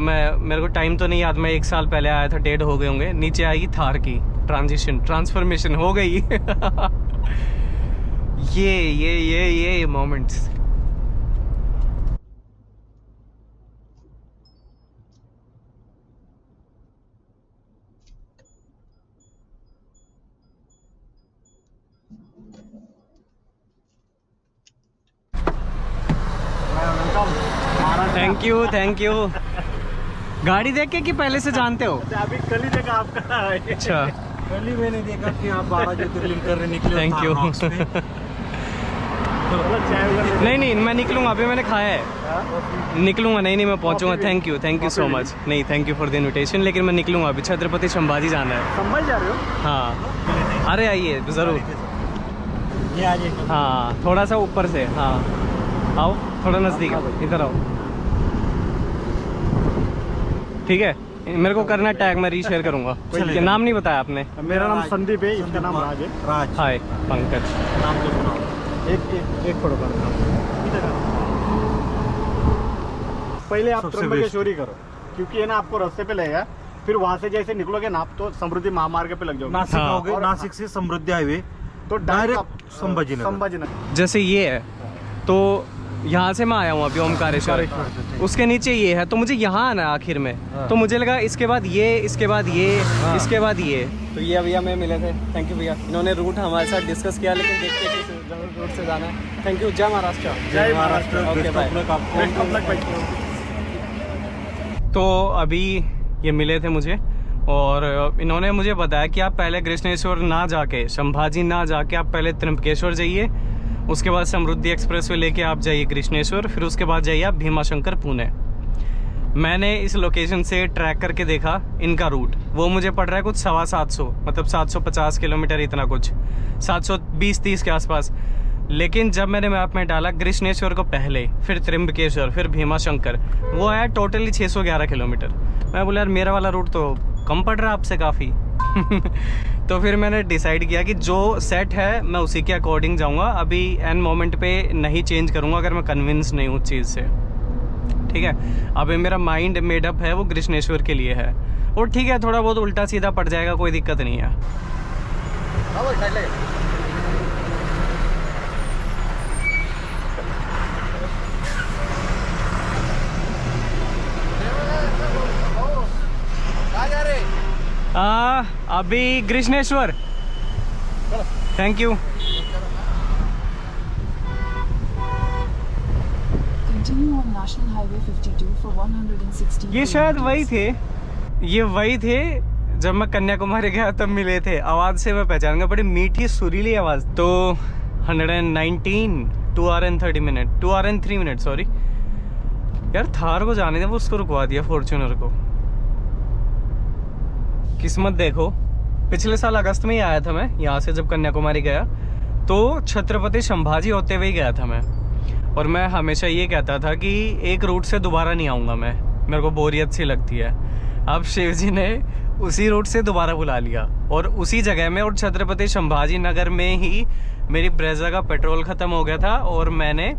मेरे को टाइम तो नहीं याद, मैं 1 साल पहले आया था, 1.5 हो गए होंगे। नीचे आएगी थार की ट्रांसफॉर्मेशन हो गई। ये मोमेंट्स। Thank you. गाड़ी देख के कि पहले से जानते हो? अभी कल ही देखा आपका। अच्छा, कल ही मैंने देखा कि आप 12 ज्योतिर्लिंग करने निकले। Thank you. नहीं मैं निकलूंगा, अभी मैंने खाया है, निकलूंगा। नहीं मैं पहुंचूंगा। Thank you so much. नहीं, thank you for the invitation, लेकिन मैं निकलूंगा अभी। छत्रपति संभाजी जाना है। संभल जा रहे हो? हाँ, अरे आइए ज़रूर। ये आ जाइए। हाँ, थोड़ा सा ऊपर से। हाँ आओ, थोड़ा नज़दीक, इधर आओ। ठीक है, मेरे को करना टैग, मैं रीशेयर करूंगा। क्या नाम नहीं बताया आपने? मेरा नाम संदीप है, इसका नाम राज है। राज। हाय पंकज। नाम तो सुनाओ। एक फोटो करना। पहले आप त्र्यंबकेश्वरी करो, क्योंकि है ना आपको रास्ते पे लगेगा। फिर वहाँ से जैसे निकलोगे ना आप, तो समृद्धि महामार्ग पे लग जाओगे। नासिक हाँ। आओगे, नासिक से समृद्धि हाईवे तो डायरेक्ट संभाजीनगर। जैसे ये है तो यहाँ से मैं आया हूँ अभी ओमकारेश्वर, उसके नीचे ये है, तो मुझे यहाँ आना है आखिर में। तो मुझे लगा इसके बाद ये, इसके बाद ये, इसके बाद ये। तो ये भैया मैं मिले थे, थैंक यू भैया। इन्होंने रूट हमारे साथ डिस्कस किया, लेकिन देखते हैं किस रूट से जाना है। Thank you. जय महाराष्ट्र। जय Maharashtra. Okay bye. Best of luck भाई। तो अभी ये मिले थे मुझे और इन्होंने मुझे बताया कि आप पहले कृष्णेश्वर ना जाके, संभाजी ना जाके, आप पहले त्र्यंबकेश्वर जाइए, उसके बाद समृद्धि एक्सप्रेस वे लेके आप जाइए कृष्णेश्वर, फिर उसके बाद जाइए आप भीमाशंकर पुणे। मैंने इस लोकेशन से ट्रैक करके देखा इनका रूट, वो मुझे पड़ रहा है कुछ 750, मतलब 750 किलोमीटर, इतना कुछ 720-30 के आसपास। लेकिन जब मैंने मैप में डाला कृष्णेश्वर को पहले, फिर त्र्यंबकेश्वर, फिर भीमाशंकर, वो आया टोटली 611 किलोमीटर। मैं बोला यार मेरा वाला रूट तो कम पड़ रहा है आपसे काफ़ी। तो फिर मैंने डिसाइड किया कि जो सेट है मैं उसी के अकॉर्डिंग जाऊंगा, अभी एन मोमेंट पे नहीं चेंज करूंगा अगर मैं कन्विंस नहीं हूँ उस चीज़ से। ठीक है, अभी मेरा माइंड मेडअप है वो कृष्णेश्वर के लिए है, और ठीक है थोड़ा बहुत उल्टा सीधा पड़ जाएगा, कोई दिक्कत नहीं है। अभी Krishneshwar, thank you. Continue on National Highway 52 for 116 ये शायद वही kilometers. थे, ये वही थे जब मैं कन्याकुमारी गया तब मिले थे। आवाज़ से मैं पहचान गया, बड़ी मीठी सुरीली आवाज़। तो 119 2 hour and 30 minutes, 2 hour and 3 minutes, sorry यार। थार को जाने दे, वो उसको रुकवा दिया फॉर्च्यूनर को। किस्मत देखो, पिछले साल अगस्त में ही आया था मैं यहाँ से, जब कन्याकुमारी गया तो छत्रपति संभाजी होते हुए गया था मैं, और मैं हमेशा ये कहता था कि एक रूट से दोबारा नहीं आऊँगा मैं, मेरे को बोरियत सी लगती है। अब शिव जी ने उसी रूट से दोबारा बुला लिया, और उसी जगह में, और छत्रपति संभाजी नगर में ही मेरी ब्रेजा का पेट्रोल ख़त्म हो गया था, और मैंने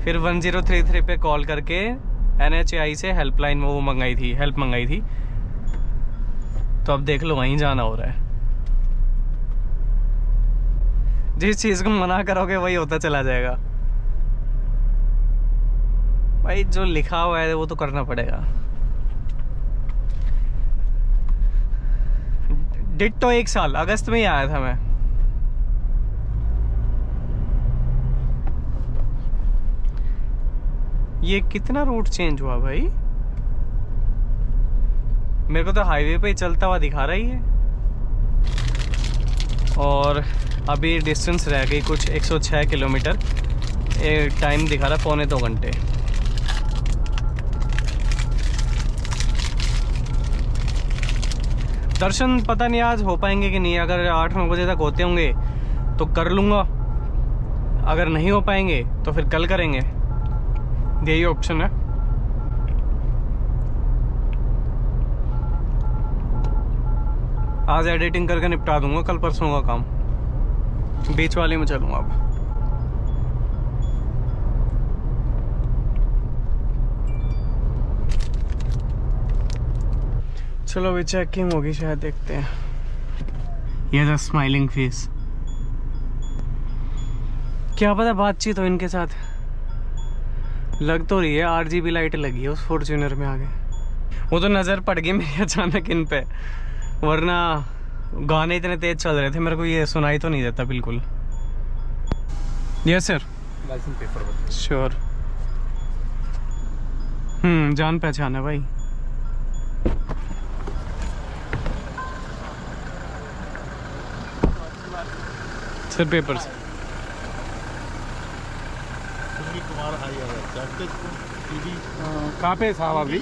फिर 1033 पे कॉल करके NHAI से हेल्पलाइन वो मंगाई थी, हेल्प मंगाई थी। तो अब देख लो वहीं जाना हो रहा है। जिस चीज़ को मना करोगे वही होता चला जाएगा भाई, जो लिखा हुआ है वो तो करना पड़ेगा। डिट्टो 1 साल अगस्त में ही आया था मैं। ये कितना रूट चेंज हुआ भाई, मेरे को तो हाईवे पे ही चलता हुआ दिखा रही है, और अभी डिस्टेंस रह गई कुछ 106 किलोमीटर, टाइम दिखा रहा है 1.25 घंटे। दर्शन पता नहीं आज हो पाएंगे कि नहीं, अगर 8-9 बजे तक होते होंगे तो कर लूँगा, अगर नहीं हो पाएंगे तो फिर कल करेंगे, यही ऑप्शन है। आज एडिटिंग करके निपटा दूंगा, कल परसों का काम, बीच वाले में चलूँगा अब। चलो अभी चेकिंग होगी शायद, देखते हैं। ये था स्माइलिंग फेस, क्या पता बातचीत हो इनके साथ। लग तो रही है RGB लाइट लगी है उस फॉर्च्यूनर में आगे, वो तो नज़र पड़ गई मेरी अचानक इन पे, वरना गाने इतने तेज चल रहे थे मेरे को ये सुनाई तो नहीं देता बिल्कुल। Yes sir, license paper sure. जान पहचान है भाई। Sir papers. कहाँ पे साहब अभी?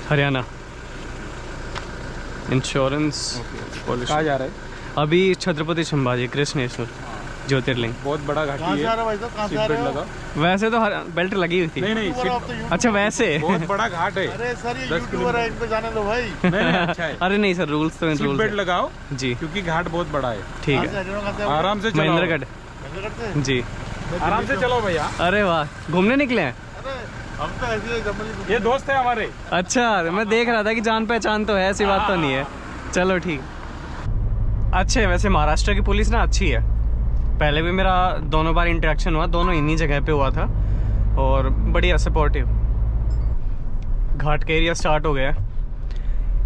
Haryana insurance policy. कहाँ जा रहे हैं? अभी छत्रपति संभाजी कृष्णेश्वर ज्योतिर्लिंग। बहुत बड़ा घाटी है, सीट बेल्ट लगा। वैसे तो बेल्ट लगी हुई थी। नहीं अच्छा वैसे बहुत बड़ा घाट है। अरे सर ये यूट्यूबर है, इनको जाने दो भाई। नहीं अच्छा है। अरे नहीं सर, रूल्स तो सीट बेल्ट लगाओ जी, क्योंकि घाट बहुत बड़ा है। ठीक है, आराम से चलो। महेंद्रगढ़ जी, आराम से चलो भैया। अरे वाह, घूमने निकले हैं? हम तो ऐसे ये दोस्त है हमारे। अच्छा, मैं देख रहा था कि जान पहचान तो है, ऐसी बात तो नहीं है। चलो ठीक। अच्छे, वैसे महाराष्ट्र की पुलिस ना अच्छी है। पहले भी मेरा दोनों बार इंटरेक्शन हुआ, दोनों इन्हीं जगह पे हुआ था, और बढ़िया सपोर्टिव। घाट का एरिया स्टार्ट हो गया,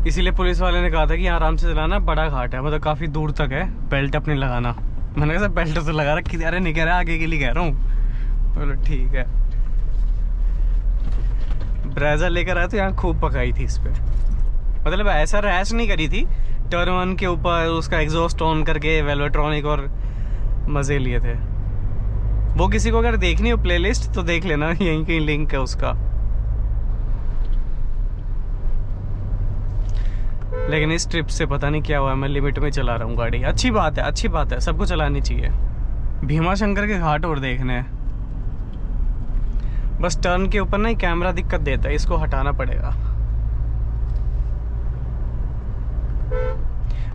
इसीलिए पुलिस वाले ने कहा था कि आराम से चलाना, बड़ा घाट है, मतलब काफ़ी दूर तक है, बेल्ट अपनी लगाना। मैंने कहा बेल्ट तो लगा रखी, अरे नहीं कह रहा, आगे के लिए कह रहा हूँ। बोलो ठीक है। ब्रेजा लेकर आया तो यहाँ खूब पकाई थी इस पे। मतलब ऐसा रैश नहीं करी थी, टर्न 1 के ऊपर उसका एग्जॉस्ट ऑन करके वेल्वेट्रॉनिक और मज़े लिए थे। वो किसी को अगर देखनी हो प्लेलिस्ट तो देख लेना, यहीं कहीं लिंक है उसका। लेकिन इस ट्रिप से पता नहीं क्या हुआ, मैं लिमिट में चला रहा हूँ गाड़ी। अच्छी बात है, अच्छी बात है, सबको चलानी चाहिए। भीमा शंकर के घाट और देखने हैं, बस टर्न के ऊपर ना ही कैमरा दिक्कत देता है, इसको हटाना पड़ेगा।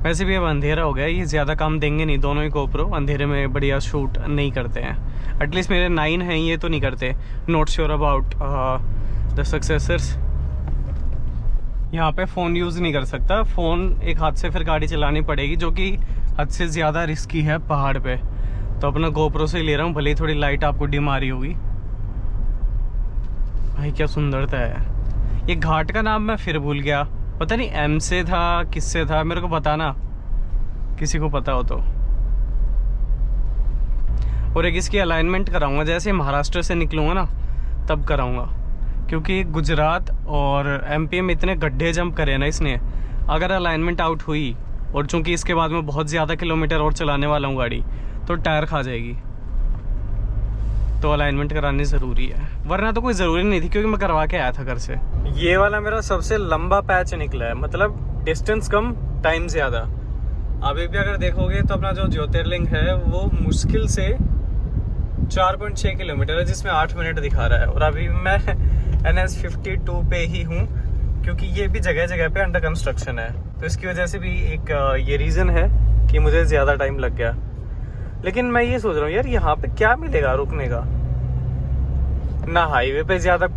वैसे भी अब अंधेरा हो गया, ये ज़्यादा काम देंगे नहीं, दोनों ही गोप्रो अंधेरे में बढ़िया शूट नहीं करते हैं। एटलीस्ट मेरे 9 हैं, ये तो नहीं करते। Not sure about the successors. यहाँ पे फ़ोन यूज़ नहीं कर सकता, फ़ोन एक हाथ से फिर गाड़ी चलानी पड़ेगी, जो कि हद से ज़्यादा रिस्की है पहाड़ पे। तो अपना गोप्रो से ही ले रहा हूँ, भले ही थोड़ी लाइट आपको डिम आ रही होगी। भाई क्या सुंदरता है। ये घाट का नाम मैं फिर भूल गया, पता नहीं एम से था किससे था, मेरे को बताना किसी को पता हो तो। और एक इसकी अलाइनमेंट कराऊंगा, जैसे महाराष्ट्र से निकलूंगा ना तब कराऊंगा, क्योंकि गुजरात और एमपी में इतने गड्ढे जंप करे ना इसने। अगर अलाइनमेंट आउट हुई, और चूंकि इसके बाद में बहुत ज़्यादा किलोमीटर और चलाने वाला हूँ गाड़ी, तो टायर खा जाएगी। तो अलाइनमेंट करानी ज़रूरी है, वरना तो कोई ज़रूरी नहीं थी, क्योंकि मैं करवा के आया था घर से। ये वाला मेरा सबसे लंबा पैच निकला है, मतलब डिस्टेंस कम टाइम ज़्यादा। अभी भी अगर देखोगे तो अपना जो ज्योतिर्लिंग है वो मुश्किल से 4.6 किलोमीटर है, जिसमें 8 मिनट दिखा रहा है। और अभी मैं NH52 पे ही हूँ, क्योंकि ये भी जगह जगह पे अंडर कंस्ट्रक्शन है, तो इसकी वजह से भी एक ये रीज़न है कि मुझे ज़्यादा टाइम लग गया। लेकिन मैं ये सोच रहा हूँ यार, यहाँ पे क्या मिलेगा रुकने का? ना हाईवे पे ज़्यादा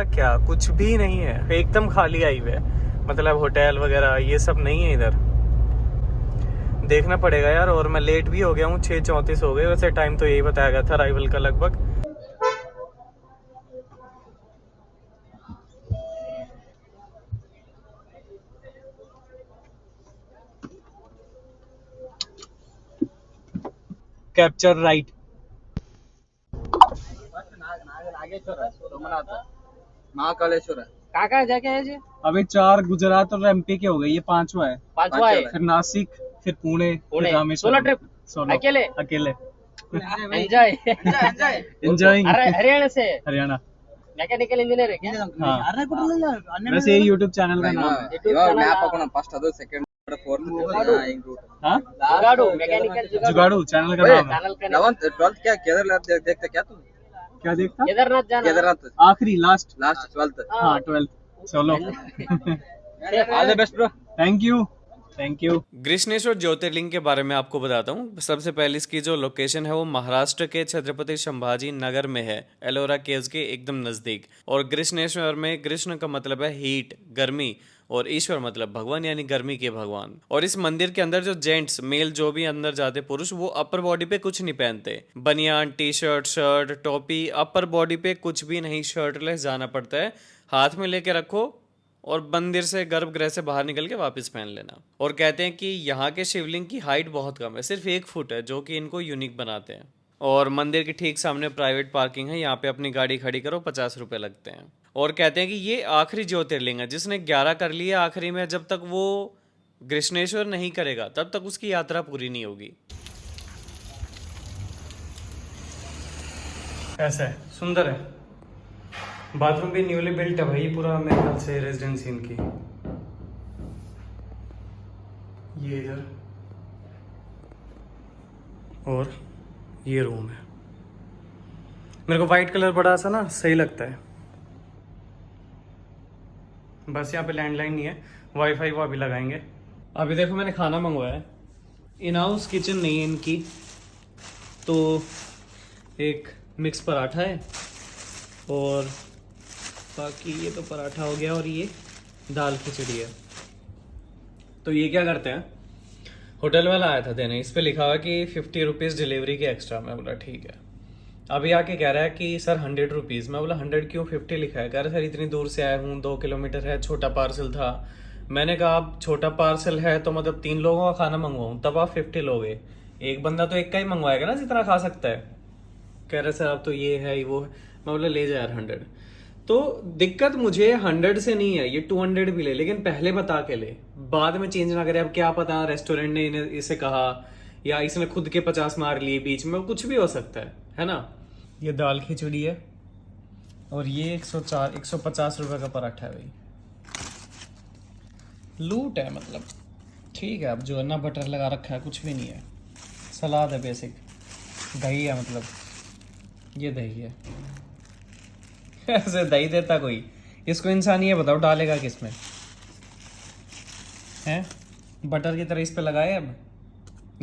क्या कुछ भी नहीं है, एकदम खाली हाईवे, मतलब होटल वगैरह ये सब नहीं है इधर। देखना पड़ेगा यार। और मैं लेट भी हो गया हूँ, 6:34 हो गए। वैसे टाइम तो यही बताया गया था अराइवल का लगभग। Capture right. महाकालेश्वर काका जाके है जी? अभी 4 गुजरात और एमपी के हो गए, ये 5वां है। 5वां है। फिर नासिक, फिर पुणे, फिर रामेश्वरम। Solo trip? सोलो। अकेले एंजॉय एंजॉयिंग। हरियाणा से? हरियाणा। मैकेनिकल इंजीनियर है क्या? हाँ, वैसे ये यूट्यूब चैनल का नाम है। जुगाड़ू चैनल का नाम है। 11th 12th क्या केदारनाथ देखते क्या तुम? क्या देखता? केदारनाथ जाना? केदारनाथ आखिरी लास्ट 12th। हाँ 12th। चलो all the best bro. Thank you. Grishneshwar Jyotirlinga के बारे में आपको बताता हूँ। सबसे पहले इसकी जो लोकेशन है वो महाराष्ट्र के छत्रपति संभाजी नगर में है, एलोरा केव्स के एकदम नज़दीक। और गृष्णेश्वर में गृष्ण का मतलब है हीट, गर्मी, और ईश्वर मतलब भगवान, यानी गर्मी के भगवान। और इस मंदिर के अंदर जो जेंट्स, मेल जो भी अंदर जाते पुरुष, वो अपर बॉडी पे कुछ नहीं पहनते। बनियान, टी शर्ट, शर्ट, टोपी, अपर बॉडी पे कुछ भी नहीं, शर्टलेस जाना पड़ता है। हाथ में लेके रखो और मंदिर से गर्भगृह से बाहर निकल के वापस पहन लेना। और कहते हैं कि यहाँ के शिवलिंग की हाइट बहुत कम है, सिर्फ 1 फुट है, जो कि इनको यूनिक बनाते हैं। और मंदिर के ठीक सामने प्राइवेट पार्किंग है, यहाँ पे अपनी गाड़ी खड़ी करो, 50 रुपये लगते हैं। और कहते हैं कि ये आखिरी ज्योतिर्लिंग है, जिसने 11 कर लिया आखिरी में, जब तक वो गृष्णेश्वर नहीं करेगा तब तक उसकी यात्रा पूरी नहीं होगी। ऐसा है, सुंदर है। बाथरूम भी न्यूली बिल्ट है भाई, पूरा मेरे ख्याल से रेजिडेंसी इनकी। ये इधर, और ये रूम है। मेरे को वाइट कलर बड़ा सा ना सही लगता है। बस यहाँ पे लैंडलाइन नहीं है, वाईफाई वो अभी लगाएंगे। अभी देखो मैंने खाना मंगवाया है, इन हाउस किचन नहीं है इनकी, तो एक मिक्स पराठा है, और बाकी ये तो पराठा हो गया, और ये दाल खिचड़ी है। तो ये क्या करते हैं, होटल वाला आया था देने, इस पे लिखा हुआ कि 50 रुपीज़ डिलीवरी के एक्स्ट्रा। मैं बोला ठीक है। अभी आके कह रहा है कि सर 100 रुपीज़। मैं बोला 100 क्यों, 50 लिखा है। कह रहा सर इतनी दूर से आया हूँ, 2 किलोमीटर है, छोटा पार्सल था। मैंने कहा अब छोटा पार्सल है तो मतलब 3 लोगों का खाना मंगवाऊँ, तब आप 50 लोगे। एक बंदा तो एक का ही मंगवाएगा ना, जितना खा सकता है। कह रहे सर अब तो ये है वो है। मैं बोला ले जा यार 100। तो दिक्कत मुझे 100 से नहीं है, ये 200 भी ले, लेकिन पहले बता के ले, बाद में चेंज ना करे। अब क्या पता रेस्टोरेंट ने इसे कहा या इसने खुद के 50 मार लिए बीच में, कुछ भी हो सकता है ना। ये दाल खिचड़ी है और ये 150 रुपए का पराठा है भाई। लूट है मतलब, ठीक है। अब जो है ना बटर लगा रखा है, कुछ भी नहीं है। सलाद है बेसिक, दही है, मतलब ये दही है। ऐसे दही देता कोई? इसको इंसान ये बताओ डालेगा किसमें? हैं बटर की तरह इस पे लगाए। अब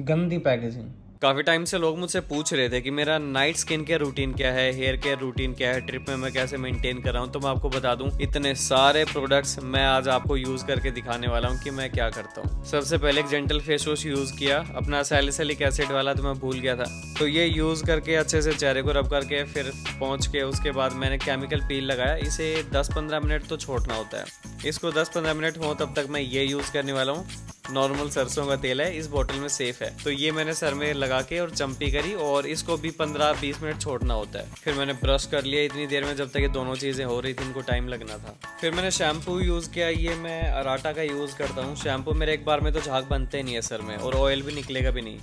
गंदी पैकेजिंग। काफ़ी टाइम से लोग मुझसे पूछ रहे थे कि मेरा नाइट स्किन केयर रूटीन क्या है, हेयर केयर रूटीन क्या है, ट्रिप में मैं कैसे मेंटेन कर रहा हूँ। तो मैं आपको बता दूं, इतने सारे प्रोडक्ट्स मैं आज आपको यूज़ करके दिखाने वाला हूँ कि मैं क्या करता हूँ। सबसे पहले एक जेंटल फेस वॉश यूज़ किया अपना, सैलिसिलिक एसिड वाला, तो मैं भूल गया था। तो ये यूज़ करके अच्छे से चेहरे को रब करके फिर पहुँच के उसके बाद मैंने केमिकल पील लगाया। इसे 10-15 मिनट तो छोड़ना होता है। इसको 10-15 मिनट हो तब तक मैं ये यूज़ करने वाला हूँ। नॉर्मल सरसों का तेल है, इस बोतल में सेफ है। तो ये मैंने सर में लगा के और चम्पी करी और इसको भी 15-20 मिनट छोड़ना होता है। फिर मैंने ब्रश कर लिया इतनी देर में, जब तक ये दोनों चीज़ें हो रही थी, इनको टाइम लगना था। फिर मैंने शैम्पू यूज़ किया, ये मैं अराटा का यूज़ करता हूँ। शैम्पू मेरे एक बार में तो झाग बनते नहीं है सर में, और ऑयल भी निकलेगा भी नहीं।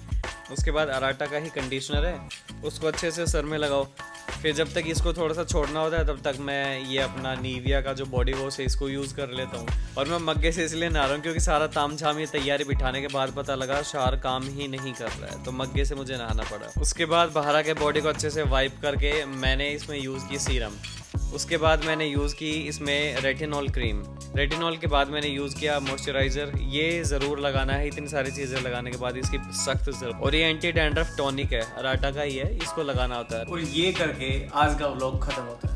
उसके बाद अराटा का ही कंडीशनर है, उसको अच्छे से सर में लगाओ। फिर जब तक इसको थोड़ा सा छोड़ना होता है तब तक मैं ये अपना निविया का जो बॉडी वॉश है इसको यूज़ कर लेता हूँ। और मैं मग्गे से इसलिए नहा रहा हूँ क्योंकि सारा ताम झाम ये तैयारी बिठाने के बाद पता लगा शार काम ही नहीं कर रहा है, तो मग्गे से मुझे नहाना पड़ा। उसके बाद बाहर आके बॉडी को अच्छे से वाइप करके मैंने इसमें यूज़ की सीरम। उसके बाद मैंने यूज़ की इसमें रेटिनॉल क्रीम। रेटिनॉल के बाद मैंने यूज़ किया मॉइस्चराइज़र। ये ज़रूर लगाना है, इतनी सारी चीज़ें लगाने के बाद इसकी सख्त ज़रूरत। और ये एंटी डैंड्रफ टॉनिक है, अराटा का ही है, इसको लगाना होता है। और ये करके आज का व्लॉग खत्म होता है।